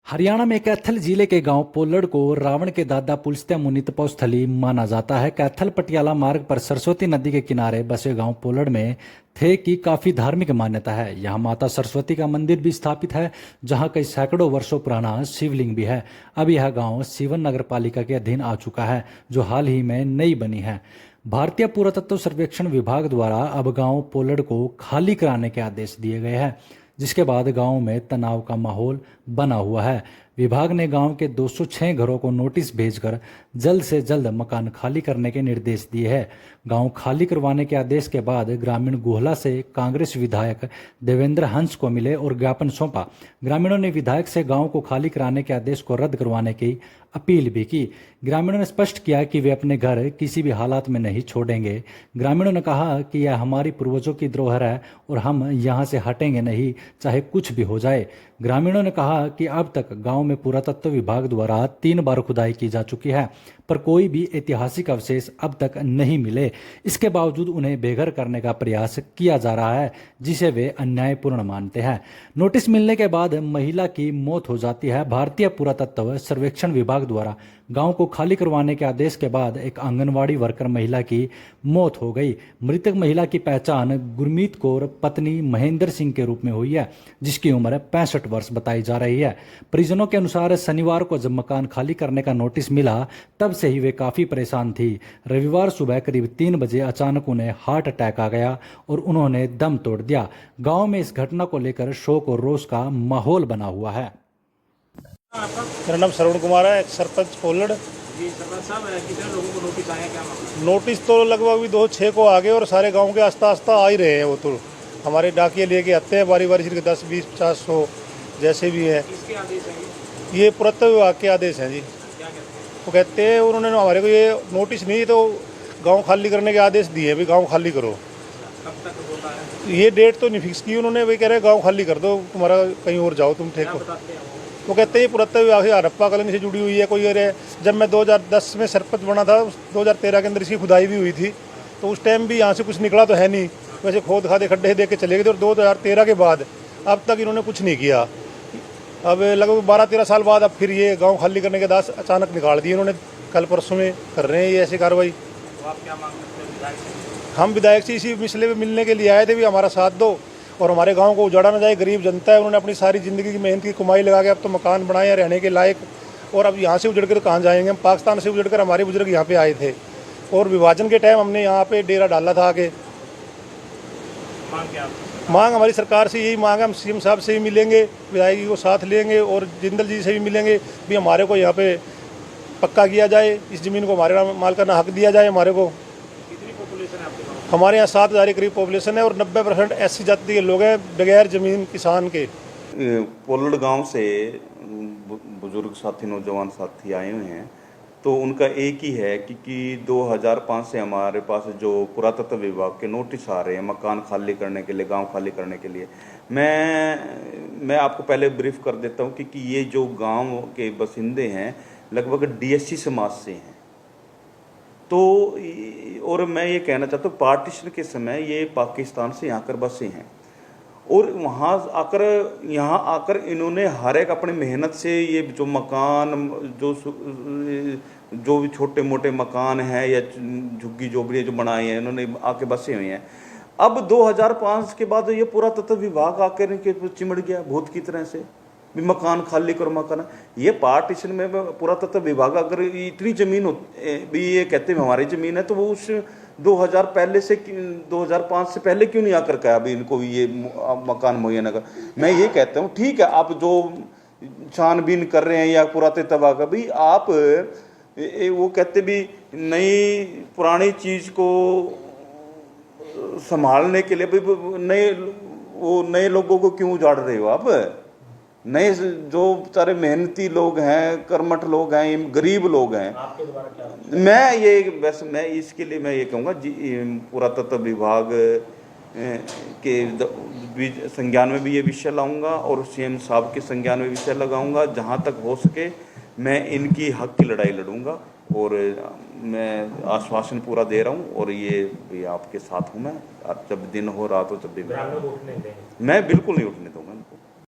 हरियाणा में कैथल जिले के गांव पोलड़ को रावण के दादा पुलस्त्य मुनि तपोस्थली माना जाता है। कैथल पटियाला मार्ग पर सरस्वती नदी के किनारे बसे गांव पोलड़ में थे की काफी धार्मिक मान्यता है। यहाँ माता सरस्वती का मंदिर भी स्थापित है, जहाँ कई सैकड़ों वर्षों पुराना शिवलिंग भी है। अब यह गांव सीवन नगर पालिका के अधीन आ चुका है, जो हाल ही में नई बनी है। भारतीय पुरातत्व सर्वेक्षण विभाग द्वारा अब गांव पोलड़ को खाली कराने के आदेश दिए गए हैं, जिसके बाद गांव में तनाव का माहौल बना हुआ है। विभाग ने गांव के 206 घरों को नोटिस भेजकर जल्द से जल्द मकान खाली करने के निर्देश दिए हैं। गांव खाली करवाने के आदेश के बाद ग्रामीण गुहला से कांग्रेस विधायक देवेंद्र हंस को मिले और ज्ञापन सौंपा। ग्रामीणों ने विधायक से गांव को खाली कराने के आदेश को रद्द करवाने की अपील भी की। ग्रामीणों ने स्पष्ट किया कि वे अपने घर किसी भी हालात में नहीं छोड़ेंगे। ग्रामीणों ने कहा कि यह हमारी पूर्वजों की धरोहर है और हम यहां से हटेंगे नहीं, चाहे कुछ भी हो जाए। ग्रामीणों ने कहा कि अब तक गांव में पुरातत्व विभाग द्वारा 3 बार खुदाई की जा चुकी है, पर कोई भी ऐतिहासिक अवशेष अब तक नहीं मिले। इसके बावजूद उन्हें बेघर करने का प्रयास किया जा रहा है, जिसे वे अन्यायपूर्ण मानते हैं। नोटिस मिलने के बाद महिला की मौत हो जाती है। भारतीय पुरातत्व सर्वेक्षण विभाग द्वारा गांव को खाली करवाने के आदेश के बाद एक आंगनवाड़ी वर्कर महिला की मौत हो गई। मृतक महिला की पहचान गुरमीत कौर पत्नी महेंद्र सिंह के रूप में हुई है, जिसकी उम्र 65 वर्ष बताई जा रही है। परिजनों के अनुसार शनिवार को जब मकान खाली करने का नोटिस मिला, तब से ही वे काफी परेशान थी। रविवार सुबह करीब 3 बजे अचानक उन्हें हार्ट अटैक आ गया और उन्होंने दम तोड़ दिया। गांव में इस घटना को लेकर शोक और रोष का माहौल बना हुआ है। मेरा नाम श्रवण कुमार है, सरपंच पोलड़। जी सरपंच साहब, कितने लोगों को नोटिस आया, क्या मामला? नोटिस तो लगभग भी 2-6 को आ गए और सारे गांव के आस्ता आस्ता आ ही रहे हैं। वो तो हमारे डाकिए लेके आते हैं बारी बारी से, 10, 20, 50, 100 जैसे भी हैं। किसके आदेश हैं ये पुरातत्व विभाग के आदेश हैं जी। क्या कहते हैं? वो कहते हैं उन्होंने हमारे को ये नोटिस नहीं तो गाँव खाली करने के आदेश दिए, भाई गाँव खाली करो। कब तक होता है? ये डेट तो नहीं फिक्स की उन्होंने, वही कह रहे गाँव खाली कर दो, तुम्हारा कहीं और जाओ तुम, ठीक क्या हो। बताते हैं वो कहते हैं पुरातत्व विभाग से हड़प्पा कॉलोनी से जुड़ी हुई है कोई। अरे जब मैं 2010 में सरपंच बना था, 2013 के अंदर इसकी खुदाई भी हुई थी, तो उस टाइम भी यहाँ से कुछ निकला तो है नहीं, वैसे खोद खादे खड्डे देख के चले गए थे। और 2013 के बाद अब तक इन्होंने कुछ नहीं किया। अब लगभग 12-13 साल बाद अब फिर ये गाँव खाली करने के दास अचानक निकाल दिए इन्होंने। कल परसों में कर रहे हैं ये ऐसी कार्रवाई। तो आप क्या मांग करते हैं विधायक से? हम विधायक से इसी मसले में मिलने के लिए आए थे, भी हमारा साथ दो और हमारे गांव को उजाड़ा ना जाए। गरीब जनता है, उन्होंने अपनी सारी ज़िंदगी की मेहनत की कमाई लगा के अब तो मकान बनाए हैं रहने के लायक, और अब यहाँ से उजड़ कर कहाँ जाएंगे। हम पाकिस्तान से उजड़ कर हमारे बुजुर्ग यहाँ पे आए थे और विभाजन के टाइम हमने यहाँ पे डेरा डाला था आगे। मांग क्या? मांग हमारी सरकार से यही मांग है, हम सीएम साहब से भी मिलेंगे, विधायक जी को साथ लेंगे और जिंदल जी से भी मिलेंगे, भी हमारे को यहाँ पे पक्का किया जाए, इस ज़मीन को हमारे नाम मालिकाना हक दिया जाए हमारे को। कितनी पॉपुलेशन है आपके गाँव? हमारे यहाँ 7,000 के करीब पॉपुलेशन है और 90% SC जाति के लोग हैं, बगैर ज़मीन किसान के। पोलड़ गांव से बुजुर्ग साथी, नौजवान साथी आए हुए हैं, तो उनका एक ही है कि 2005 से हमारे पास जो पुरातत्व विभाग के नोटिस आ रहे हैं मकान खाली करने के लिए, गांव खाली करने के लिए। मैं आपको पहले ब्रीफ कर देता हूं कि ये जो गांव के बसिंदे हैं लगभग DSC समाज से हैं। तो और मैं ये कहना चाहता हूँ, पार्टीशन के समय ये पाकिस्तान से यहाँ कर बसे हैं और यहाँ आकर इन्होंने हर एक अपनी मेहनत से ये जो मकान, जो भी छोटे मोटे मकान हैं या झुग्गी झोपड़ियाँ जो बनाए हैं, इन्होंने आके बसे हुए हैं। अब 2005 के बाद ये पुरातत्व विभाग आकर इनके चिमड़ गया भूत की तरह से, भी मकान खाली करो मकान। ये पार्टीशन में पुरातत्व विभाग अगर इतनी जमीन भी ये कहते हैं हमारी जमीन है, तो वो उस 2005 से पहले क्यों नहीं आकर कहा अभी इनको ये मकान मुहैया न कर। मैं ये कहता हूँ ठीक है, आप जो छानबीन कर रहे हैं या पुरातत्व का भी आप वो कहते भी नई पुरानी चीज को संभालने के लिए नए लोगों को क्यों उजाड़ रहे हो आप? नए जो सारे मेहनती लोग हैं, कर्मठ लोग हैं, गरीब लोग हैं। आपके द्वारा क्या? मैं इसके लिए मैं ये कहूँगा पुरातत्व विभाग के संज्ञान में भी ये विषय लाऊंगा और CM साहब के संज्ञान में विषय लगाऊंगा। जहाँ तक हो सके मैं इनकी हक की लड़ाई लड़ूंगा और मैं आश्वासन पूरा दे रहा हूँ और ये भी आपके साथ हूँ मैं। जब दिन हो रात हो जब भी मैं बिल्कुल नहीं उठने दूंगा इनको।